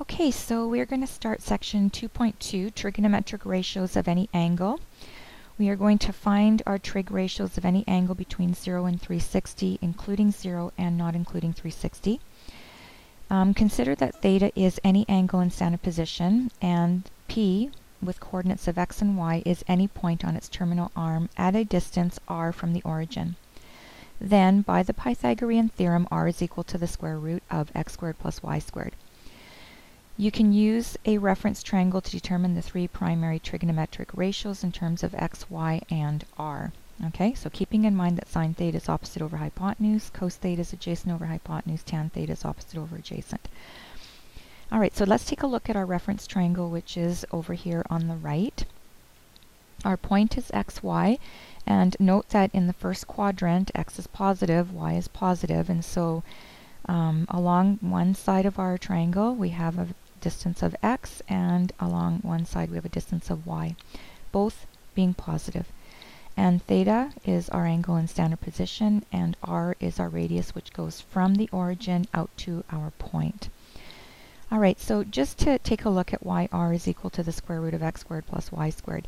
Okay, so we're going to start section 2.2, trigonometric ratios of any angle. We are going to find our trig ratios of any angle between 0 and 360, including 0 and not including 360. Consider that theta is any angle in standard position, and P, with coordinates of x and y, is any point on its terminal arm at a distance r from the origin. Then, by the Pythagorean theorem, r is equal to the square root of x squared plus y squared. You can use a reference triangle to determine the three primary trigonometric ratios in terms of x, y, and r. Okay, so keeping in mind that sine theta is opposite over hypotenuse, cos theta is adjacent over hypotenuse, tan theta is opposite over adjacent. Alright, so let's take a look at our reference triangle, which is over here on the right. Our point is x, y, and note that in the first quadrant, x is positive, y is positive, and so along one side of our triangle we have a distance of x, and along one side we have a distance of y, both being positive. And theta is our angle in standard position, and r is our radius, which goes from the origin out to our point. Alright, so just to take a look at why r is equal to the square root of x squared plus y squared.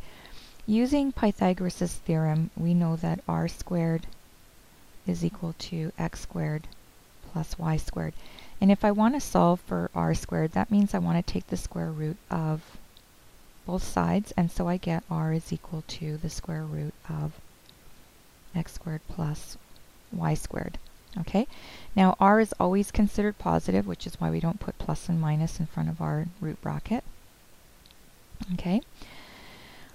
Using Pythagoras' theorem, we know that r squared is equal to x squared plus y squared. And if I want to solve for r squared, that means I want to take the square root of both sides, and so I get r is equal to the square root of x squared plus y squared. Okay, now r is always considered positive, which is why we don't put plus and minus in front of our root bracket. Okay,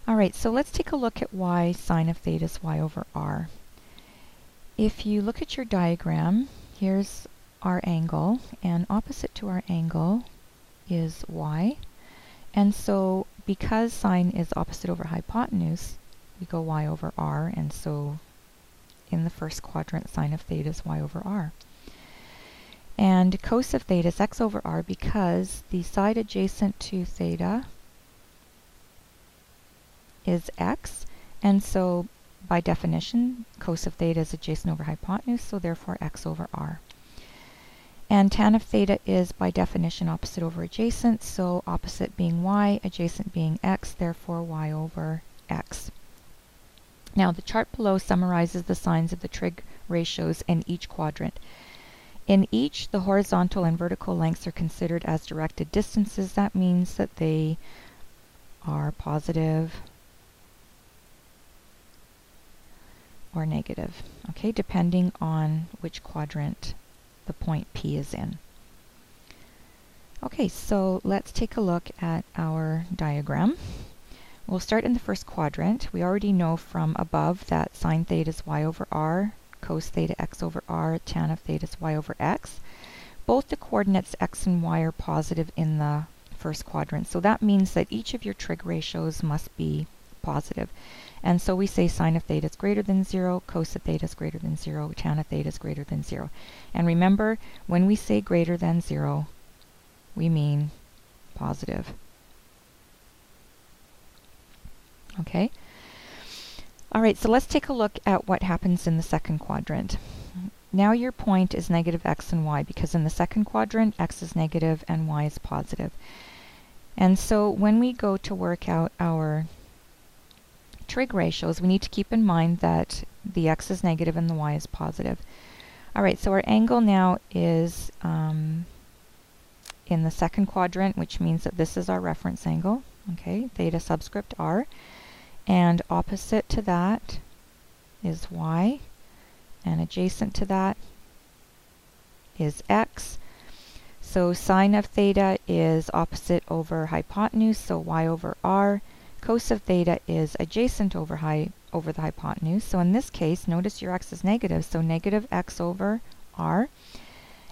alright, so let's take a look at why sine of theta is y over r. If you look at your diagram, here's our angle, and opposite to our angle is y. And so because sine is opposite over hypotenuse, we go y over r, and so in the first quadrant sine of theta is y over r. And cos of theta is x over r because the side adjacent to theta is x, and so by definition cos of theta is adjacent over hypotenuse, so therefore x over r. And tan of theta is by definition opposite over adjacent, so opposite being y, adjacent being x, therefore y over x. Now the chart below summarizes the signs of the trig ratios in each quadrant. In each, the horizontal and vertical lengths are considered as directed distances. That means that they are positive or negative, okay, depending on which quadrant the point P is in. Okay, so let's take a look at our diagram. We'll start in the first quadrant. We already know from above that sine theta is y over r, cos theta x over r, tan of theta is y over x. Both the coordinates x and y are positive in the first quadrant, so that means that each of your trig ratios must be positive. And so we say sine of theta is greater than 0, cos of theta is greater than 0, tan of theta is greater than 0. And remember, when we say greater than 0, we mean positive. Okay? Alright, so let's take a look at what happens in the second quadrant. Now your point is negative x and y, because in the second quadrant, x is negative and y is positive. And so when we go to work out our trig ratios, we need to keep in mind that the x is negative and the y is positive. Alright, so our angle now is in the second quadrant, which means that this is our reference angle, okay, theta subscript r, and opposite to that is y, and adjacent to that is x. So sine of theta is opposite over hypotenuse, so y over r. Cos of theta is adjacent over the hypotenuse. So in this case, notice your x is negative, so negative x over r.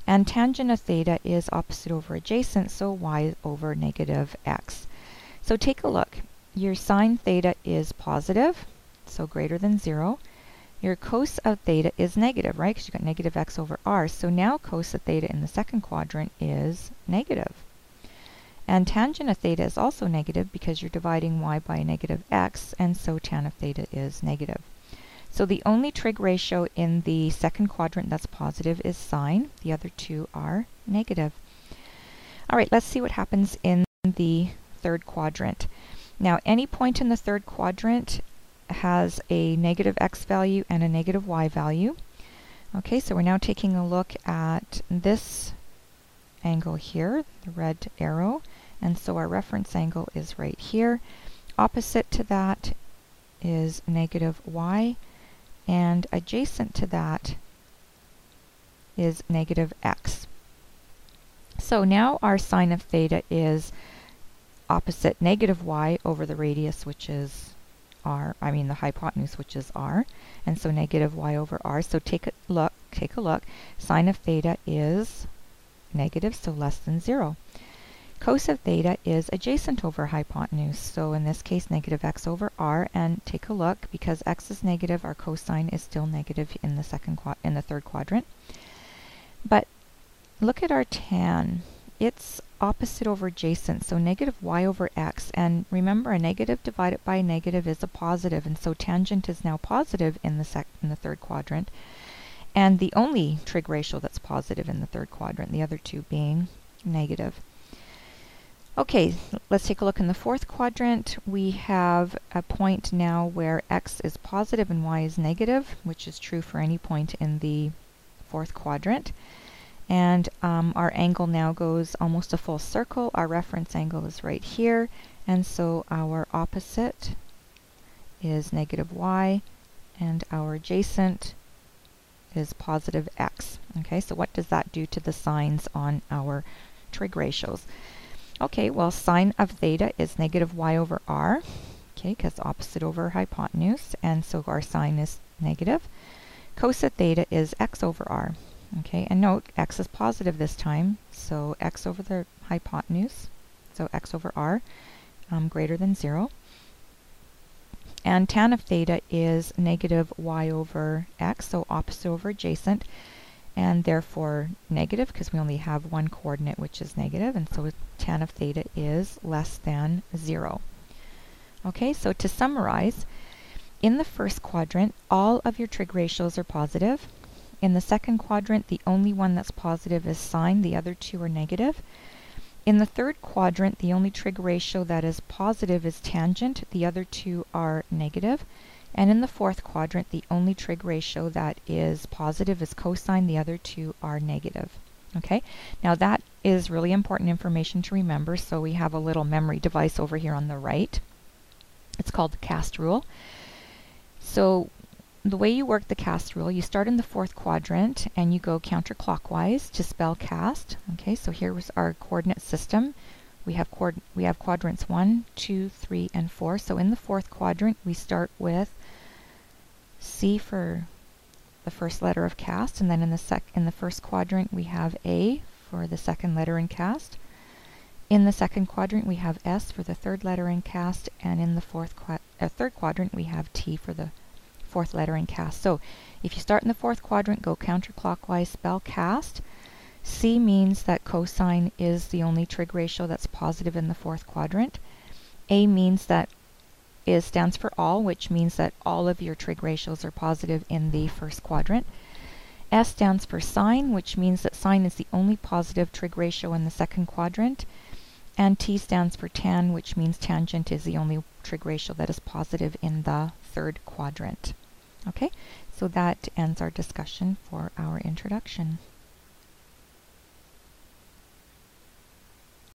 And tangent of theta is opposite over adjacent, so y over negative x. So take a look. Your sine theta is positive, so greater than 0. Your cos of theta is negative, right? Because you've got negative x over r. So now cos of theta in the second quadrant is negative. And tangent of theta is also negative because you're dividing y by a negative x, and so tan of theta is negative. So the only trig ratio in the second quadrant that's positive is sine. The other two are negative. All right, let's see what happens in the third quadrant. Now, any point in the third quadrant has a negative x value and a negative y value. Okay, so we're now taking a look at this angle here, the red arrow, and so our reference angle is right here. Opposite to that is negative y, and adjacent to that is negative x. So now our sine of theta is opposite negative y over the radius, which is r, the hypotenuse, which is r, and so negative y over r. So take a look, sine of theta is negative, so less than 0. Cos of theta is adjacent over hypotenuse, so in this case negative x over r, and take a look, because x is negative, our cosine is still negative in the third quadrant. But look at our tan. It's opposite over adjacent, so negative y over x, and remember, a negative divided by a negative is a positive, and so tangent is now positive in the third quadrant, and the only trig ratio that's positive in the third quadrant, the other two being negative. Okay, let's take a look in the fourth quadrant. We have a point now where x is positive and y is negative, which is true for any point in the fourth quadrant. And our angle now goes almost a full circle. Our reference angle is right here, and so our opposite is negative y, and our adjacent is positive x. Okay, so what does that do to the signs on our trig ratios? Okay, well, sine of theta is negative y over r, okay, because opposite over hypotenuse, and so our sine is negative. Cos of theta is x over r. Okay, and note, x is positive this time, so x over the hypotenuse, so x over r, greater than 0. And tan of theta is negative y over x, so opposite over adjacent, and therefore negative, because we only have one coordinate, which is negative, and so tan of theta is less than 0. Okay, so to summarize, in the first quadrant, all of your trig ratios are positive. In the second quadrant, the only one that's positive is sine, the other two are negative. In the third quadrant, the only trig ratio that is positive is tangent, the other two are negative. And in the fourth quadrant, the only trig ratio that is positive is cosine, the other two are negative. Okay, now that is really important information to remember, so we have a little memory device over here on the right. It's called the cast rule. So the way you work the cast rule, you start in the fourth quadrant and you go counterclockwise to spell cast. Okay, so here's our coordinate system. We have quadrants 1, 2, 3, and 4. So in the fourth quadrant, we start with C for the first letter of cast, and then in the first quadrant we have A for the second letter in cast. In the second quadrant we have S for the third letter in cast, and in the third quadrant we have T for the fourth letter in cast. So if you start in the fourth quadrant, go counterclockwise, spell cast. C means that cosine is the only trig ratio that's positive in the fourth quadrant. A means that stands for all, which means that all of your trig ratios are positive in the first quadrant. S stands for sine, which means that sine is the only positive trig ratio in the second quadrant. And T stands for tan, which means tangent is the only trig ratio that is positive in the third quadrant. Okay, so that ends our discussion for our introduction.